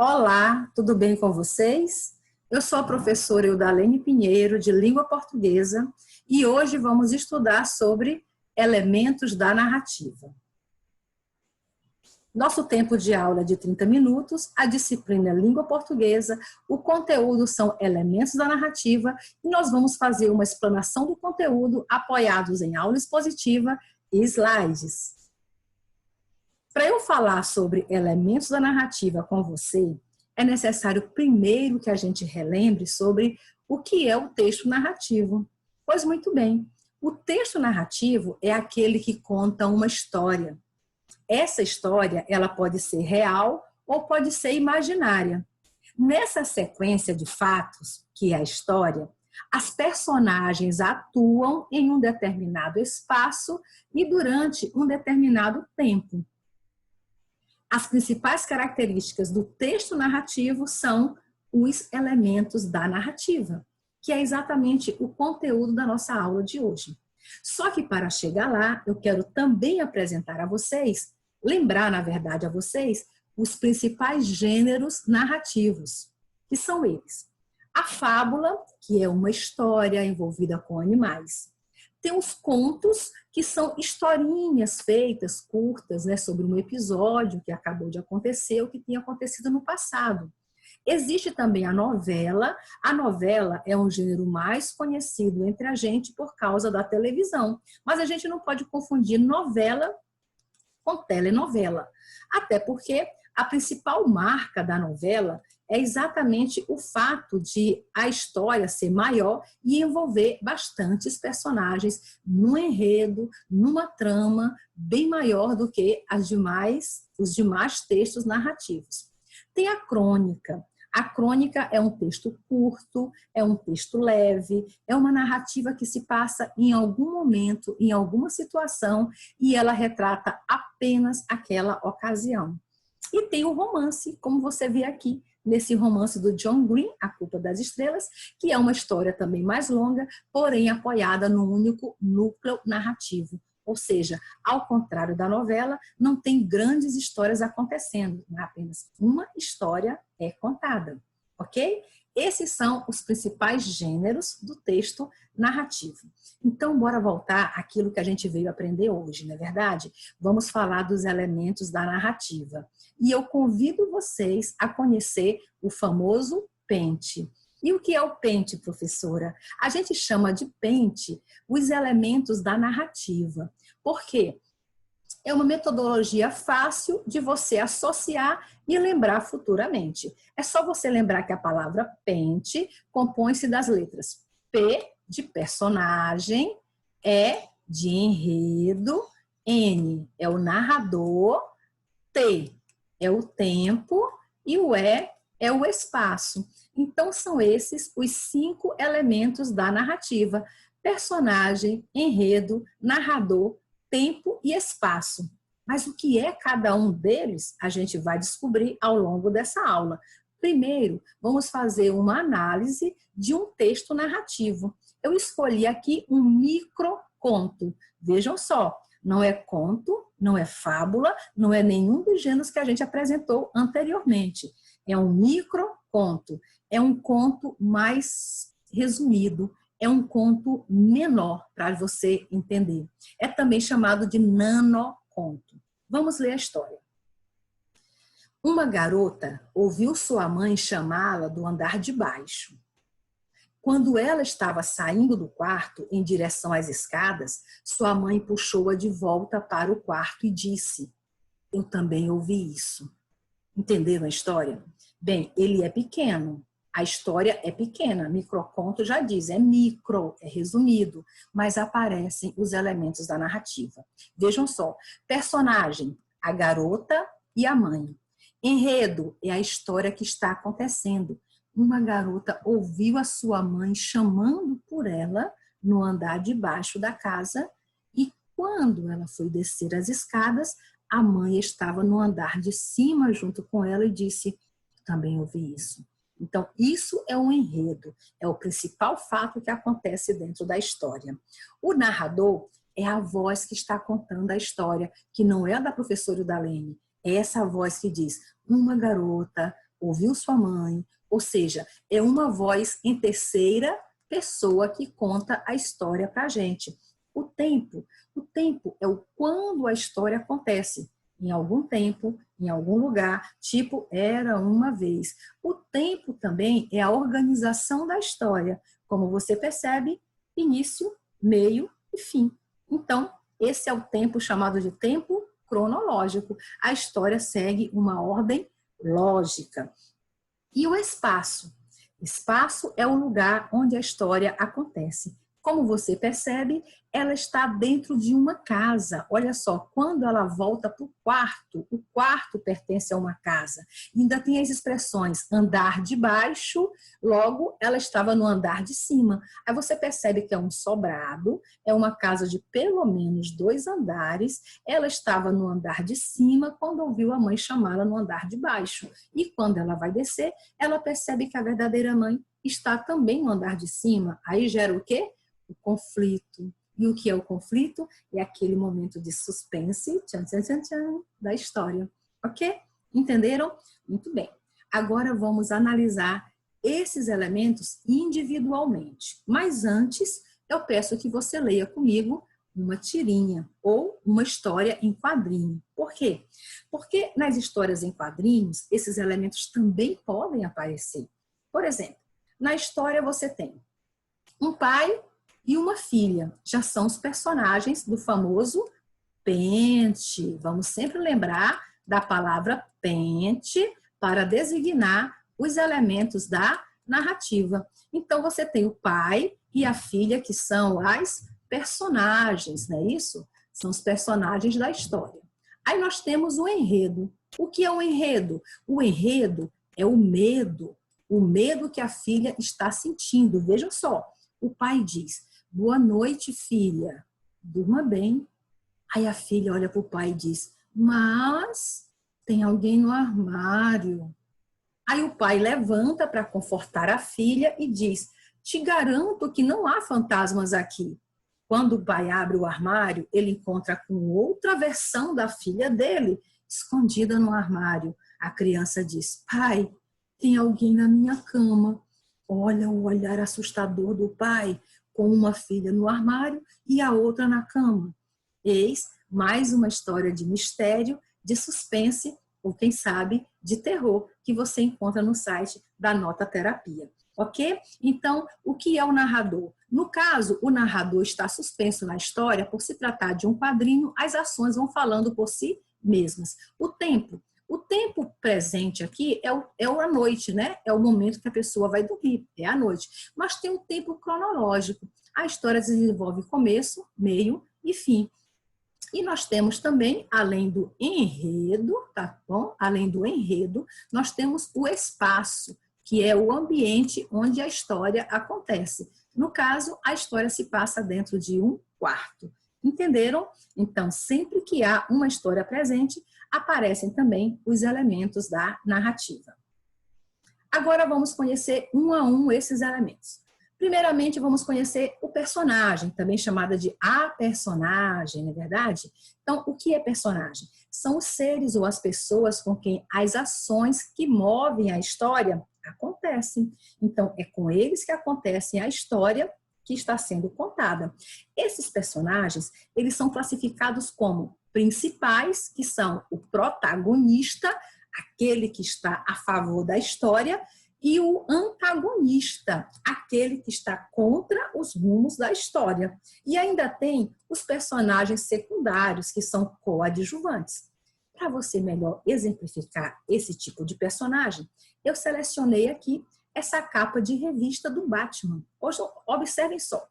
Olá, tudo bem com vocês? Eu sou a professora Eudalene Pinheiro, de Língua Portuguesa, e hoje vamos estudar sobre elementos da narrativa. Nosso tempo de aula é de 30 minutos, a disciplina é Língua Portuguesa, o conteúdo são elementos da narrativa e nós vamos fazer uma explanação do conteúdo apoiados em aula expositiva e slides. Para eu falar sobre elementos da narrativa com você, é necessário primeiro que a gente relembre sobre o que é o texto narrativo. Pois muito bem, o texto narrativo é aquele que conta uma história. Essa história, ela pode ser real ou pode ser imaginária. Nessa sequência de fatos, que é a história, as personagens atuam em um determinado espaço e durante um determinado tempo. As principais características do texto narrativo são os elementos da narrativa, que é exatamente o conteúdo da nossa aula de hoje. Só que para chegar lá, eu quero também apresentar a vocês, lembrar, na verdade, a vocês, os principais gêneros narrativos, que são eles. A fábula, que é uma história envolvida com animais. Tem os contos, que são historinhas feitas, curtas, sobre um episódio que acabou de acontecer ou que tinha acontecido no passado. Existe também a novela. A novela é um gênero mais conhecido entre a gente por causa da televisão. Mas a gente não pode confundir novela com telenovela. Até porque a principal marca da novela é exatamente o fato de a história ser maior e envolver bastantes personagens num enredo, numa trama bem maior do que os demais textos narrativos. Tem a crônica. A crônica é um texto curto, é um texto leve, é uma narrativa que se passa em algum momento, em alguma situação, e ela retrata apenas aquela ocasião. E tem o romance, como você vê aqui, nesse romance do John Green, A Culpa das Estrelas, que é uma história também mais longa, porém apoiada num único núcleo narrativo. Ou seja, ao contrário da novela, não tem grandes histórias acontecendo, apenas uma história é contada, ok? Esses são os principais gêneros do texto narrativo. Então, bora voltar àquilo que a gente veio aprender hoje, não é verdade? Vamos falar dos elementos da narrativa. E eu convido vocês a conhecer o famoso pente. E o que é o pente, professora? A gente chama de pente os elementos da narrativa. Por quê? É uma metodologia fácil de você associar e lembrar futuramente. É só você lembrar que a palavra pente compõe-se das letras P de personagem, E de enredo, N é o narrador, T é o tempo e o E é o espaço. Então, são esses os 5 elementos da narrativa: personagem, enredo, narrador, tempo e espaço. Mas o que é cada um deles, a gente vai descobrir ao longo dessa aula. Primeiro, vamos fazer uma análise de um texto narrativo. Eu escolhi aqui um microconto. Vejam só, não é conto, não é fábula, não é nenhum dos gêneros que a gente apresentou anteriormente. É um microconto, é um conto mais resumido, é um conto menor para você entender. É também chamado de nanoconto. Vamos ler a história. Uma garota ouviu sua mãe chamá-la do andar de baixo. Quando ela estava saindo do quarto em direção às escadas, sua mãe puxou-a de volta para o quarto e disse: "Eu também ouvi isso." Entenderam a história? Bem, ele é pequeno. A história é pequena, microconto já diz, é micro, é resumido, mas aparecem os elementos da narrativa. Vejam só, personagem, a garota e a mãe. Enredo é a história que está acontecendo. Uma garota ouviu a sua mãe chamando por ela no andar de baixo da casa e quando ela foi descer as escadas, a mãe estava no andar de cima junto com ela e disse: "Também ouvi isso." Então, isso é um enredo, é o principal fato que acontece dentro da história. O narrador é a voz que está contando a história, que não é a da professora Eudalene, é essa voz que diz: "Uma garota ouviu sua mãe, ou seja, é uma voz em terceira pessoa que conta a história para a gente. O tempo é o quando a história acontece, em algum tempo, em algum lugar, tipo, era uma vez. O tempo também é a organização da história, como você percebe, início, meio e fim. Então, esse é o tempo chamado de tempo cronológico. A história segue uma ordem lógica. E o espaço? Espaço é o lugar onde a história acontece. Como você percebe, ela está dentro de uma casa. Olha só, quando ela volta para o quarto pertence a uma casa. Ainda tem as expressões andar de baixo, logo ela estava no andar de cima. Aí você percebe que é um sobrado, é uma casa de pelo menos 2 andares. Ela estava no andar de cima quando ouviu a mãe chamá-la no andar de baixo. E quando ela vai descer, ela percebe que a verdadeira mãe está também no andar de cima. Aí gera o quê? O conflito. E o que é o conflito? É aquele momento de suspense, tchan, tchan, tchan, tchan, da história. Ok? Entenderam? Muito bem. Agora vamos analisar esses elementos individualmente. Mas antes, eu peço que você leia comigo uma tirinha ou uma história em quadrinho. Por quê? Porque nas histórias em quadrinhos, esses elementos também podem aparecer. Por exemplo, na história você tem um pai e uma filha. Já são os personagens do famoso pente. Vamos sempre lembrar da palavra pente para designar os elementos da narrativa. Então, você tem o pai e a filha, que são as personagens, não é isso? São os personagens da história. Aí nós temos o enredo. O que é o enredo? O enredo é o medo que a filha está sentindo. Vejam só, o pai diz: boa noite, filha, durma bem. Aí a filha olha para o pai e diz: mas tem alguém no armário. Aí o pai levanta para confortar a filha e diz: te garanto que não há fantasmas aqui. Quando o pai abre o armário, ele encontra com outra versão da filha dele, escondida no armário. A criança diz: pai, tem alguém na minha cama. Olha o olhar assustador do pai, com uma filha no armário e a outra na cama. Eis mais uma história de mistério, de suspense, ou quem sabe, de terror, que você encontra no site da Nota Terapia. Ok? Então, o que é o narrador? No caso, o narrador está suspenso na história por se tratar de um quadrinho, as ações vão falando por si mesmas. O tempo presente aqui é a noite, né? É o momento que a pessoa vai dormir, é a noite. Mas tem um tempo cronológico. A história se desenvolve começo, meio e fim. E nós temos também, além do enredo, tá bom? Além do enredo, nós temos o espaço, que é o ambiente onde a história acontece. No caso, a história se passa dentro de um quarto. Entenderam? Então, sempre que há uma história presente, aparecem também os elementos da narrativa. Agora vamos conhecer um a um esses elementos. Primeiramente, vamos conhecer o personagem, também chamada de a personagem, não é verdade? Então, o que é personagem? São os seres ou as pessoas com quem as ações que movem a história acontecem. Então, é com eles que acontece a história que está sendo contada. Esses personagens, eles são classificados como principais, que são o protagonista, aquele que está a favor da história, e o antagonista, aquele que está contra os rumos da história. E ainda tem os personagens secundários, que são coadjuvantes. Para você melhor exemplificar esse tipo de personagem, eu selecionei aqui essa capa de revista do Batman. Hoje, observem só.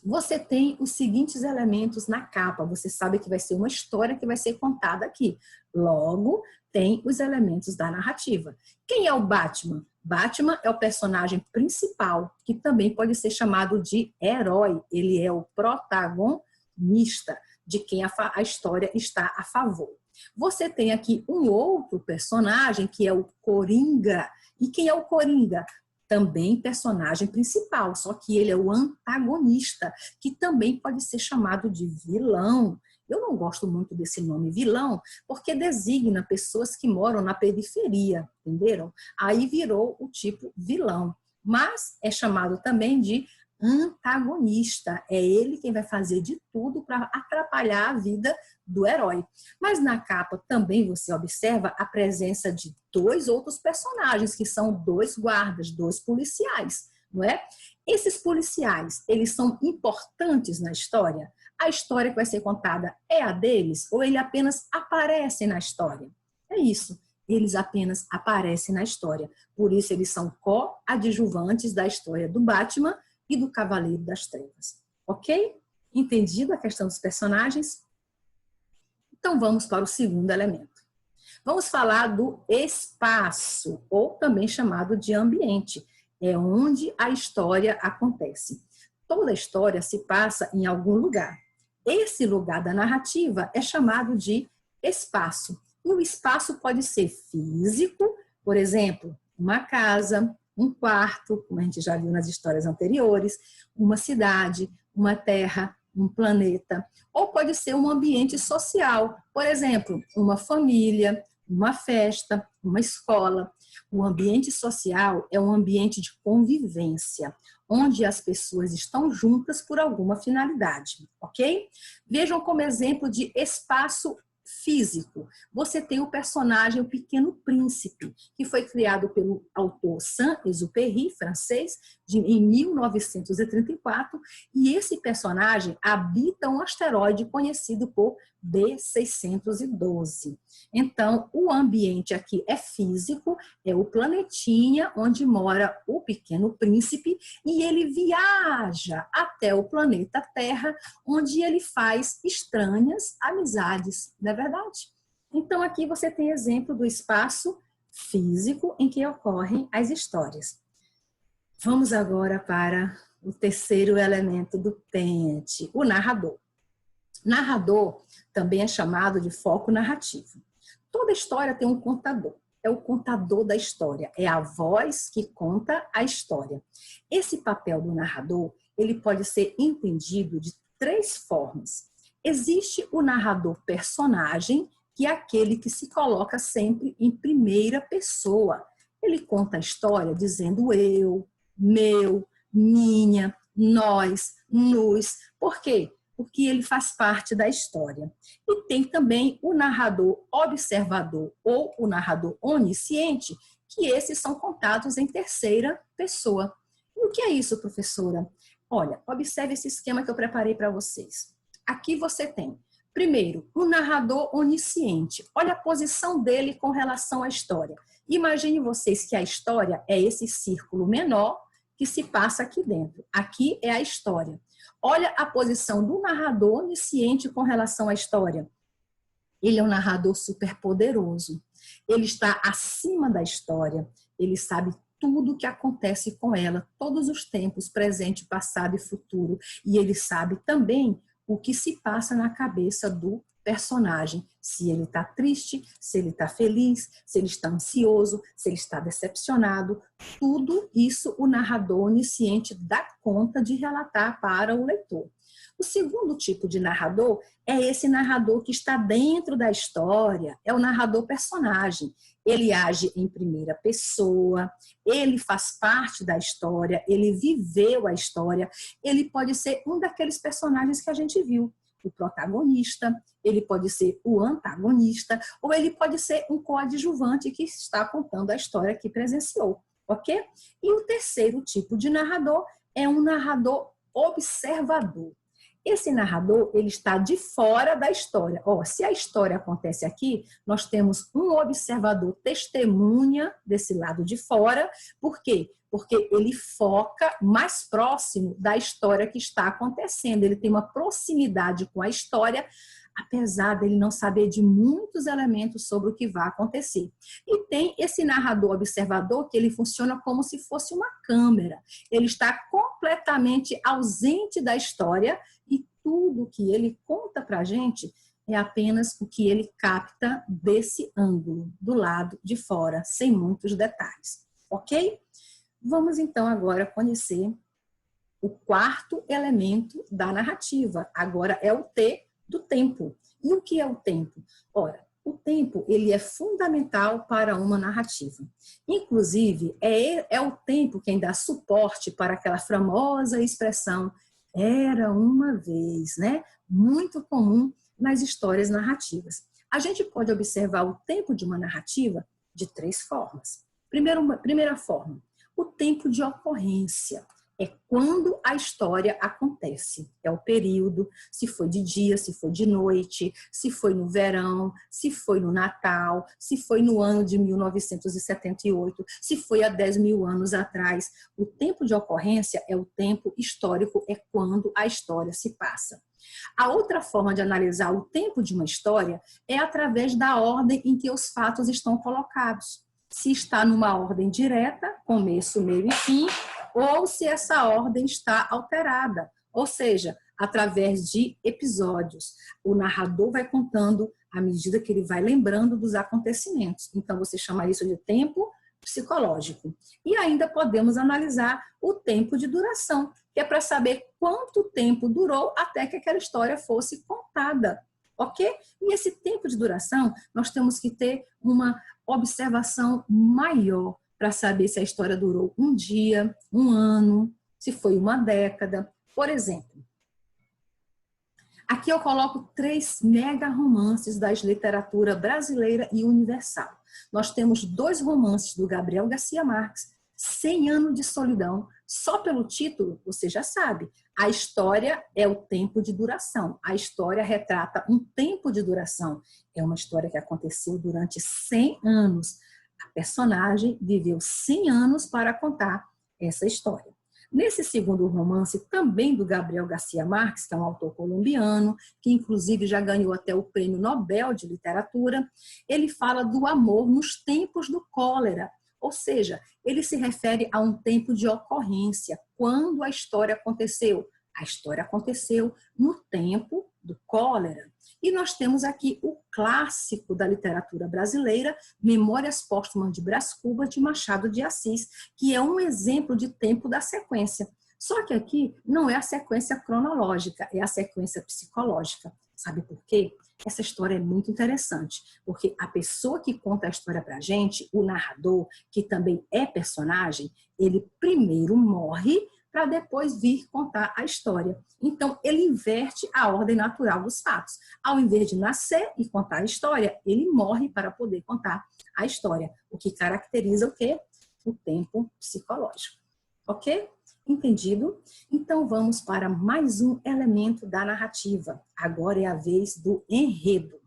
Você tem os seguintes elementos na capa. Você sabe que vai ser uma história que vai ser contada aqui. Logo, tem os elementos da narrativa. Quem é o Batman? Batman é o personagem principal, que também pode ser chamado de herói. Ele é o protagonista de quem a história está a favor. Você tem aqui um outro personagem, que é o Coringa. E quem é o Coringa? Também personagem principal, só que ele é o antagonista, que também pode ser chamado de vilão. Eu não gosto muito desse nome vilão, porque designa pessoas que moram na periferia, entenderam? Aí virou o tipo vilão. Mas é chamado também de antagonista. É ele quem vai fazer de tudo para atrapalhar a vida do herói. Mas na capa também você observa a presença de dois outros personagens, que são dois guardas, dois policiais, não é? Esses policiais, eles são importantes na história? A história que vai ser contada é a deles ou eles apenas aparecem na história? É isso, eles apenas aparecem na história. Por isso eles são coadjuvantes da história do Batman e do Cavaleiro das Trevas. Ok? Entendido a questão dos personagens? Então vamos para o segundo elemento. Vamos falar do espaço, ou também chamado de ambiente. É onde a história acontece. Toda história se passa em algum lugar. Esse lugar da narrativa é chamado de espaço. E o espaço pode ser físico, por exemplo, uma casa, um quarto, como a gente já viu nas histórias anteriores, uma cidade, uma terra, um planeta. Ou pode ser um ambiente social, por exemplo, uma família, uma festa, uma escola. O ambiente social é um ambiente de convivência, onde as pessoas estão juntas por alguma finalidade, ok? Vejam como exemplo de espaço físico. Você tem o personagem O Pequeno Príncipe, que foi criado pelo autor Saint-Exupéry, francês, em 1934, e esse personagem habita um asteroide conhecido por B612. Então, o ambiente aqui é físico, é o planetinha onde mora o Pequeno Príncipe, e ele viaja até o planeta Terra, onde ele faz estranhas amizades, não é verdade? Então, aqui você tem exemplo do espaço físico em que ocorrem as histórias. Vamos agora para o terceiro elemento do pente, o narrador. Narrador também é chamado de foco narrativo. Toda história tem um contador. É o contador da história. É a voz que conta a história. Esse papel do narrador, ele pode ser entendido de três formas. Existe o narrador personagem, que é aquele que se coloca sempre em primeira pessoa. Ele conta a história dizendo eu, meu, minha, nós, nos. Por quê? Porque ele faz parte da história. E tem também o narrador observador ou o narrador onisciente, que esses são contados em terceira pessoa. E o que é isso, professora? Olha, observe esse esquema que eu preparei para vocês. Aqui você tem, primeiro, o narrador onisciente. Olha a posição dele com relação à história. Imagine vocês que a história é esse círculo menor que se passa aqui dentro. Aqui é a história. Olha a posição do narrador onisciente com relação à história. Ele é um narrador superpoderoso. Ele está acima da história. Ele sabe tudo o que acontece com ela, todos os tempos, presente, passado e futuro. E ele sabe também o que se passa na cabeça do personagem, se ele está triste, se ele está feliz, se ele está ansioso, se ele está decepcionado, tudo isso o narrador onisciente dá conta de relatar para o leitor. O segundo tipo de narrador é esse narrador que está dentro da história, é o narrador personagem. Ele age em primeira pessoa, ele faz parte da história, ele viveu a história, ele pode ser um daqueles personagens que a gente viu, o protagonista, ele pode ser o antagonista, ou ele pode ser um coadjuvante que está contando a história que presenciou, ok? E o terceiro tipo de narrador é um narrador observador. Esse narrador, ele está de fora da história. Se a história acontece aqui, nós temos um observador testemunha desse lado de fora. Por quê? Porque ele foca mais próximo da história que está acontecendo. Ele tem uma proximidade com a história, apesar dele não saber de muitos elementos sobre o que vai acontecer. E tem esse narrador observador que ele funciona como se fosse uma câmera. Ele está completamente ausente da história e tudo que ele conta para a gente é apenas o que ele capta desse ângulo, do lado de fora, sem muitos detalhes. Ok? Vamos então agora conhecer o quarto elemento da narrativa. Agora é o T do tempo. E o que é o tempo? Ora, o tempo, ele é fundamental para uma narrativa. Inclusive, é o tempo quem dá suporte para aquela famosa expressão "era uma vez", né? Muito comum nas histórias narrativas. A gente pode observar o tempo de uma narrativa de 3 formas. Primeira forma, o tempo de ocorrência. É quando a história acontece. É o período, se foi de dia, se foi de noite, se foi no verão, se foi no Natal, se foi no ano de 1978, se foi há 10 mil anos atrás. O tempo de ocorrência é o tempo histórico, é quando a história se passa. A outra forma de analisar o tempo de uma história é através da ordem em que os fatos estão colocados. Se está numa ordem direta, começo, meio e fim, ou se essa ordem está alterada, ou seja, através de episódios. O narrador vai contando à medida que ele vai lembrando dos acontecimentos. Então, você chama isso de tempo psicológico. E ainda podemos analisar o tempo de duração, que é para saber quanto tempo durou até que aquela história fosse contada, ok? E esse tempo de duração, nós temos que ter uma observação maior para saber se a história durou um dia, um ano, se foi uma década. Por exemplo, aqui eu coloco 3 mega romances da literatura brasileira e universal. Nós temos 2 romances do Gabriel Garcia Marques, 100 anos de solidão. Só pelo título, você já sabe, a história é o tempo de duração. A história retrata um tempo de duração. É uma história que aconteceu durante 100 anos. A personagem viveu 100 anos para contar essa história. Nesse segundo romance, também do Gabriel Garcia Marques, que é um autor colombiano, que inclusive já ganhou até o Prêmio Nobel de Literatura, ele fala do amor nos tempos do cólera, ou seja, ele se refere a um tempo de ocorrência, quando a história aconteceu. A história aconteceu no tempo do cólera. E nós temos aqui o clássico da literatura brasileira, Memórias Póstumas de Brás Cubas, de Machado de Assis, que é um exemplo de tempo da sequência. Só que aqui não é a sequência cronológica, é a sequência psicológica. Sabe por quê? Essa história é muito interessante, porque a pessoa que conta a história para a gente, o narrador, que também é personagem, ele primeiro morre para depois vir contar a história. Então, ele inverte a ordem natural dos fatos. Ao invés de nascer e contar a história, ele morre para poder contar a história, o que caracteriza o quê? O tempo psicológico. Ok? Entendido? Então, vamos para mais um elemento da narrativa. Agora é a vez do enredo.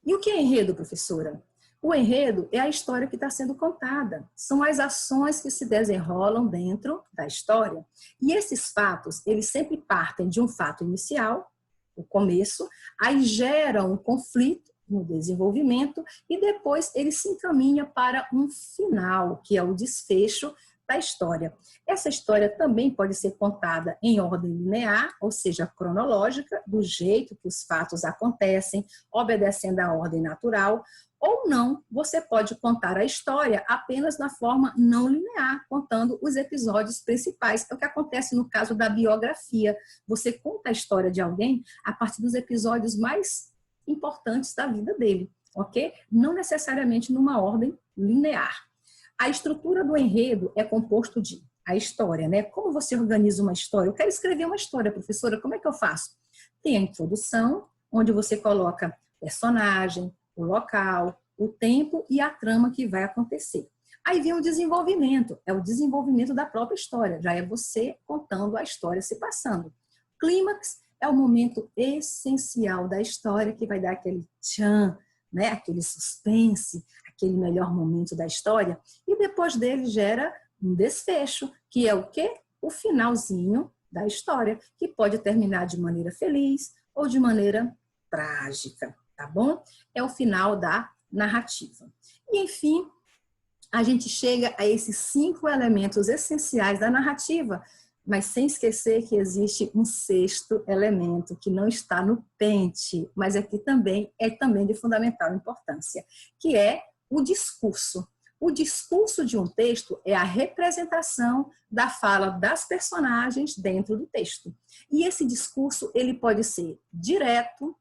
E o que é enredo, professora? O enredo é a história que está sendo contada. São as ações que se desenrolam dentro da história. E esses fatos, eles sempre partem de um fato inicial, o começo, aí geram um conflito no desenvolvimento e depois ele se encaminha para um final, que é o desfecho da história. Essa história também pode ser contada em ordem linear, ou seja, cronológica, do jeito que os fatos acontecem, obedecendo à ordem natural, ou não, você pode contar a história apenas na forma não linear, contando os episódios principais. É o que acontece no caso da biografia. Você conta a história de alguém a partir dos episódios mais importantes da vida dele, ok? Não necessariamente numa ordem linear. A estrutura do enredo é composto de a história, né? Como você organiza uma história? Eu quero escrever uma história, professora, como é que eu faço? Tem a introdução, onde você coloca personagem, o local, o tempo e a trama que vai acontecer. Aí vem o desenvolvimento, é o desenvolvimento da própria história, já é você contando a história se passando. Clímax é o momento essencial da história que vai dar aquele tchan, né? Aquele suspense, aquele melhor momento da história, e depois dele gera um desfecho, que é o quê? O finalzinho da história, que pode terminar de maneira feliz ou de maneira trágica, tá bom? É o final da narrativa. E, enfim, a gente chega a esses 5 elementos essenciais da narrativa, mas sem esquecer que existe um 6º elemento que não está no pente, mas aqui também é também de fundamental importância, que é o discurso. O discurso de um texto é a representação da fala das personagens dentro do texto. E esse discurso, ele pode ser direto,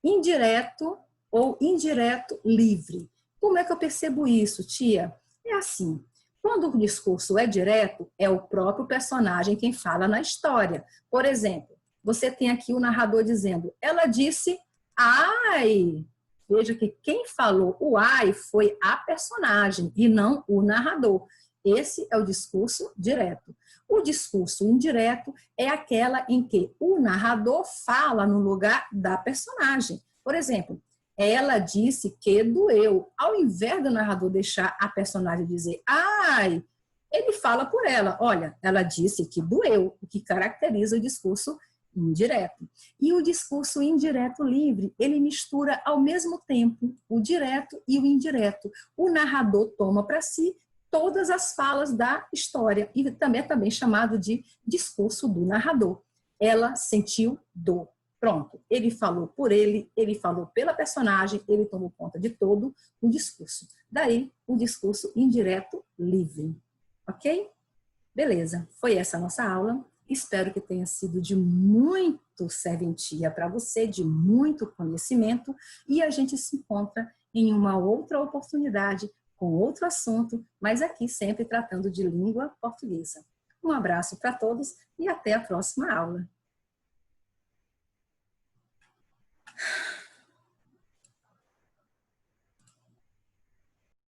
indireto ou indireto livre. Como é que eu percebo isso, tia? É assim, quando o discurso é direto, é o próprio personagem quem fala na história. Por exemplo, você tem aqui o narrador dizendo, ela disse, ai. Veja que quem falou o ai foi a personagem e não o narrador. Esse é o discurso direto. O discurso indireto é aquela em que o narrador fala no lugar da personagem. Por exemplo, ela disse que doeu. Ao invés do narrador deixar a personagem dizer ai, ele fala por ela. Olha, ela disse que doeu, o que caracteriza o discurso indireto. E o discurso indireto livre, ele mistura ao mesmo tempo o direto e o indireto. O narrador toma para si todas as falas da história e também é também chamado de discurso do narrador. Ela sentiu dor. Pronto, ele falou por ele falou pela personagem, ele tomou conta de todo o discurso. Daí, o discurso indireto livre. Ok? Beleza, foi essa a nossa aula. Espero que tenha sido de muito serventia para você, de muito conhecimento, e a gente se encontra em uma outra oportunidade, com outro assunto, mas aqui sempre tratando de língua portuguesa. Um abraço para todos e até a próxima aula.